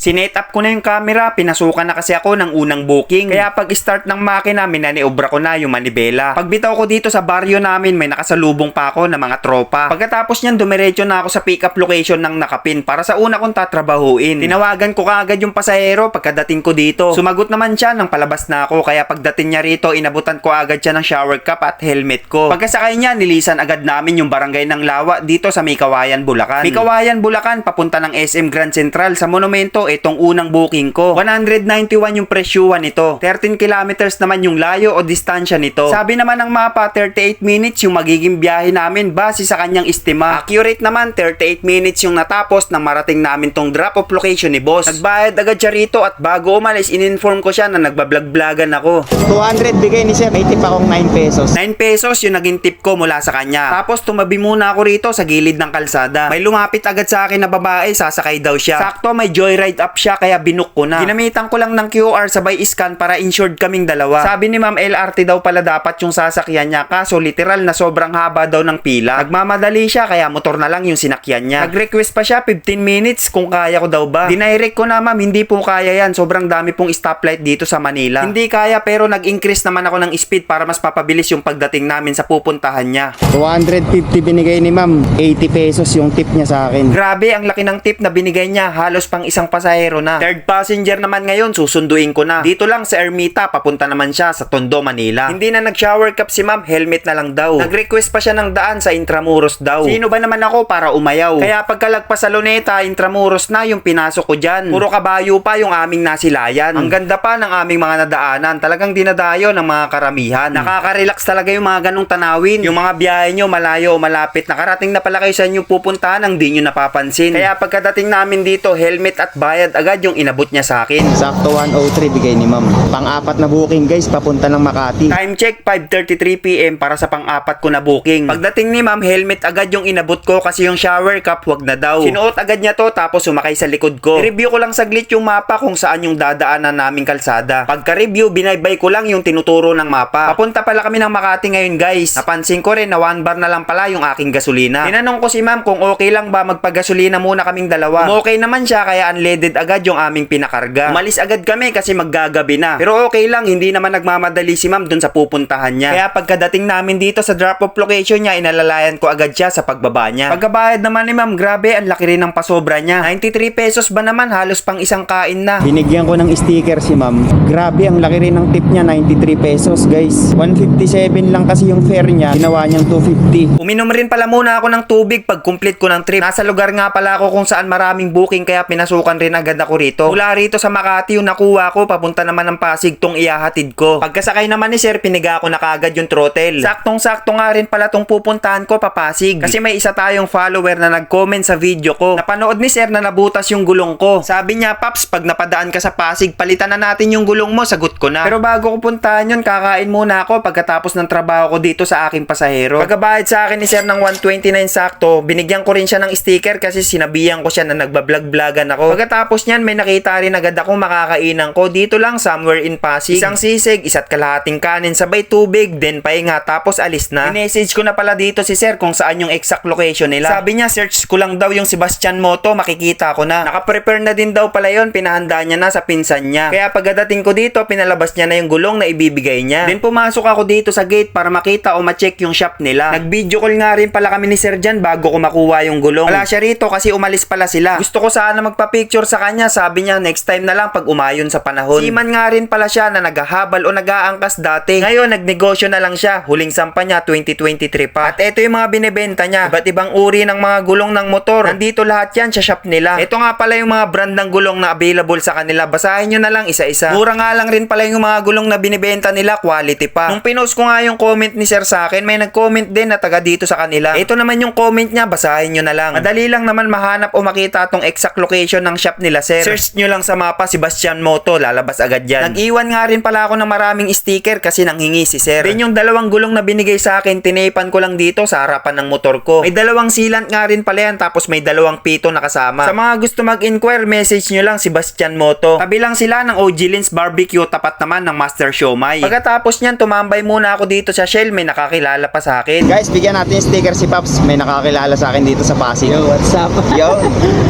Sinet up ko na yung camera, pinasukan na kasi ako ng unang booking. Kaya pag start ng makina, minaniobra ko na yung manibela. Pagbitaw ko dito sa baryo namin, may nakasalubong pa ako ng mga tropa. Pagkatapos niyan, dumiretso na ako sa pick up location ng Nakapin para sa una kong tatrabahuin. Tinawagan ko kaagad yung pasahero pagkadating ko dito. Sumagot naman siya nang palabas na ako, kaya pagdating niya rito, inabutan ko agad siya ng shower cap at helmet ko. Pagkasakay niya, nilisan agad namin yung barangay ng Lawa dito sa Mikawayan, Bulacan. Mikawayan, Bulacan, papunta ng SM Grand Central sa monumento. Itong unang booking ko. 191 yung presyuhan nito. 13 kilometers naman yung layo o distansya nito. Sabi naman ng mapa, 38 minutes yung magiging biyahe namin base sa kanyang estima. Accurate naman, 38 minutes yung natapos nang marating namin tong drop off location ni boss. Nagbayad agad siya rito at bago umalis, in-inform ko siya na nagbablog-vlogan ako. 200 bigay ni sir, may tip akong 9 pesos. 9 pesos yung naging tip ko mula sa kanya. Tapos tumabi muna ako rito sa gilid ng kalsada. May lumapit agad sa akin na babae, sasakay daw siya. Sakto may joyride up siya kaya binook ko na. Ginamitan ko lang ng QR sabay scan para insured kaming dalawa. Sabi ni ma'am, LRT daw pala dapat yung sasakyan niya, kaso literal na sobrang haba daw ng pila. Nagmamadali siya kaya motor na lang yung sinakyan niya. Nag-request pa siya 15 minutes kung kaya ko daw ba. Dinirect ko na, ma'am, hindi po kaya yan. Sobrang dami pong stoplight dito sa Manila. Hindi kaya, pero nag-increase naman ako ng speed para mas papabilis yung pagdating namin sa pupuntahan niya. 250 binigay ni ma'am, 80 pesos yung tip niya sa akin. Grabe, ang laki ng tip na binigay niya. Halos pang isang pasahero na. Third passenger naman ngayon, susunduin ko na. Dito lang sa Ermita, papunta naman siya sa Tondo, Manila. Hindi na nag-shower cap si ma'am, helmet na lang daw. Nag-request pa siya ng daan sa Intramuros daw. Sino ba naman ako para umayaw? Kaya pagkalagpas sa Luneta, Intramuros na yung pinasok ko dyan. Puro kabayo pa yung aming nasilayan. Ang ganda pa ng aming mga nadaanan. Talagang dinadayo ng mga karamihan. Nakaka-relax talaga yung mga ganong tanawin. Yung mga biyahe nyo, malayo o malapit. Nakarating na pala kayo sa inyong pupuntahan ang di nyo napapansin. Kaya pagkadating namin dito, helmet at bayad agad yung inabot niya sa akin. Sakto 103 bigay ni ma'am. Pang-apat na booking guys, papunta ng Makati. Time check, 5:33 PM para sa pang-apat ko na booking. Pagdating ni ma'am, helmet agad yung inabot ko kasi yung shower cap wag na daw. Sinuot agad niya to tapos sumakay sa likod ko. Review ko lang saglit yung mapa kung saan yung dadaanan naming kalsada. Pagka-review, binaybay ko lang yung tinuturo ng mapa. Papunta pala kami ng Makati ngayon guys. Napansin ko rin na 1 bar na lang pala yung aking gasolina. Tinanong ko si ma'am kung okay lang ba magpagasolina muna kaming dalawa. Kung okay naman siya kaya unleaded agad yung aming pinakarga. Umalis agad kami kasi maggagabi na. Pero okay lang, hindi naman nagmamadali si ma'am dun sa pupuntahan niya. Kaya pagkadating namin dito sa drop-off location niya, inalalayan ko agad siya sa pagbaba niya. Pagkabayad naman ni ma'am, grabe, ang laki rin ng pasobra niya. 93 pesos ba naman, halos pang isang kain na. Binigyan ko ng sticker si ma'am. Grabe, ang laki rin ng tip niya, 93 pesos guys. 157 lang kasi yung fare niya, ginawa niyang 250. Uminom rin pala muna ako ng tubig pag complete ko ng trip. Nasa lugar nga pala ako kung saan maraming booking kaya pinasukan rin agad ako rito. Mula rito sa Makati yung nakuha ko, papunta naman ng Pasig tong ihahatid ko. Pagkasakay naman ni sir, piniga ko na kaagad yung throttle. Saktong-sakto nga rin pala tong pupuntahan ko papasig. Kasi may isa tayong follower na nag-comment sa video ko. Napanood ni sir na nabutas yung gulong ko. Sabi niya, Paps, pag napadaan ka sa Pasig, palitan na natin yung gulong mo. Sagot ko na. Pero bago ko puntahan yun, kakain muna ako pagkatapos ng trabaho ko dito sa aking pasahero. Pagkabayad sa akin ni sir ng 129 sakto, binigyan ko rin siya ng sticker kasi sinabihan ko siya na nagbablog-vlogan ako. Pagkatapos niyan, may nakita rin agad akong makakainan ko dito lang somewhere in Pasig. Isang sisig, isa't kalahating kanin, sabay tubig, then pahinga, tapos alis na. I-message ko na pala dito si sir kung saan yung exact location nila. Sabi niya, search ko lang daw yung Sebastian Moto, makikita ko na. Naka-prepare na din daw pala yon, pinahanda niya na sa pinsan niya. Kaya pagdating ko dito, pinalabas niya na yung gulong na ibibigay niya. Then pumasok ako dito sa gate para makita o ma-check yung shop nila. Nag-video call nga rin pala kami ni sir dyan bago ko makuha yung gulong. Wala siya rito kasi umalis pala sila. Gusto ko sana magpa-picture sa kanya, sabi niya next time na lang pag umayon sa panahon. Siman nga rin pala siya na naghahabal o nag-aangkas dati. Ngayon, nagnegosyo na lang siya. Huling sampa niya, 2023 pa. At eto yung mga binibenta niya. Iba't ibang uri ng mga gulong ng motor. Nandito lahat yan sa shop nila. Ito nga pala yung mga brand ng gulong na available sa kanila. Basahin nyo na lang isa-isa. Mura nga lang rin pala yung mga gulong na binibenta nila, quality pa. Nung pinost ko nga yung comment ni sir sa akin, may nag-comment din na taga dito sa kanila. Ito naman yung comment niya, basahin nyo na lang. Madali lang naman mahanap o makita tong exact location ng shop nila sir. Search nyo lang sa mapa Sebastian Moto, lalabas agad yan. Nag-iwan nga rin pala ako ng maraming sticker kasi nanghingi si sir. Then yung dalawang gulong na binigay sa akin, tinepan ko lang dito sa harapan ng motor ko. May dalawang sealant nga rin pala yan, tapos may dalawang pito na kasama. Sa mga gusto mag-inquire, message nyo lang Sebastian Moto. Tabi lang sila ng OG Lins Barbecue, tapat naman ng Master Siomai. Pagkatapos nyan, tumambay muna ako dito sa Shell, may nakakilala pa sa akin. Guys, bigyan natin yung sticker si Paps. May nakakilala sa akin dito sa Pasig. Yo, what's up? Yo.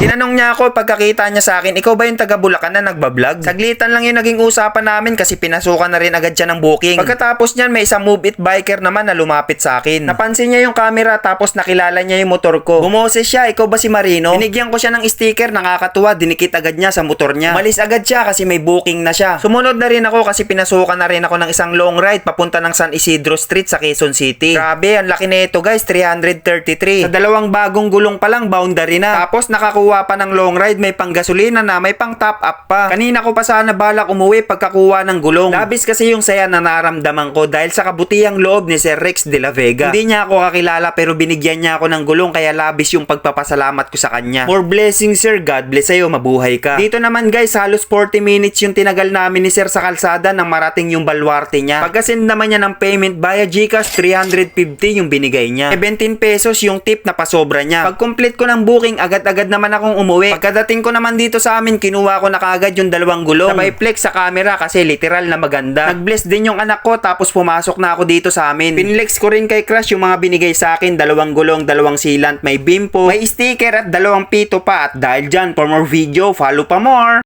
Tinanong niya ako pagkakita niya niya sa akin, ikaw ba yung taga Bulacan na nagbablog? Saglitan lang yung naging usapan namin kasi pinasukan na rin agad siya ng booking. Pagkatapos niyan, may isang Move It biker naman na lumapit sa akin. Napansin niya yung camera tapos nakilala niya yung motor ko. Bumoses siya, ikaw ba si Marino? Binigyan ko siya ng sticker, nakakatuwa, dinikit agad niya sa motor niya. Malis agad siya kasi may booking na siya. Sumunod na rin ako kasi pinasukan na rin ako ng isang long ride papunta ng San Isidro Street sa Quezon City. Grabe, ang laki nito guys, 333. Sa dalawang bagong gulong pa lang, boundary na. Tapos nakakuha pa ng long ride, may panggasolina na, may pang top up pa. Kanina ko pa sana balak umuwi pagkakuha ng gulong. Labis kasi yung saya na naramdaman ko dahil sa kabutihang loob ni Sir Rex de la Vega. Hindi niya ako kakilala pero binigyan niya ako ng gulong kaya labis yung pagpapasalamat ko sa kanya. More blessings sir, God bless sa'yo, mabuhay ka. Dito naman guys, halos 40 minutes yung tinagal namin ni Sir sa kalsada nang marating yung baluarte niya. Pagkasend naman niya ng payment via GCash, 350 yung binigay niya. 17 pesos yung tip na pasobra niya. Pag complete ko ng booking, agad-agad naman akong umuwi. Pagkadating ko naman dito sa amin, kinuha ko na kaagad yung dalawang gulong. Sabay flex sa camera kasi literal na maganda. Nag-bless din yung anak ko tapos pumasok na ako dito sa amin. Pinlex ko rin kay Crush yung mga binigay sa akin, dalawang gulong, dalawang sealant, may bimpo, may sticker at dalawang pito pa. At dahil dyan, for more video, follow pa more.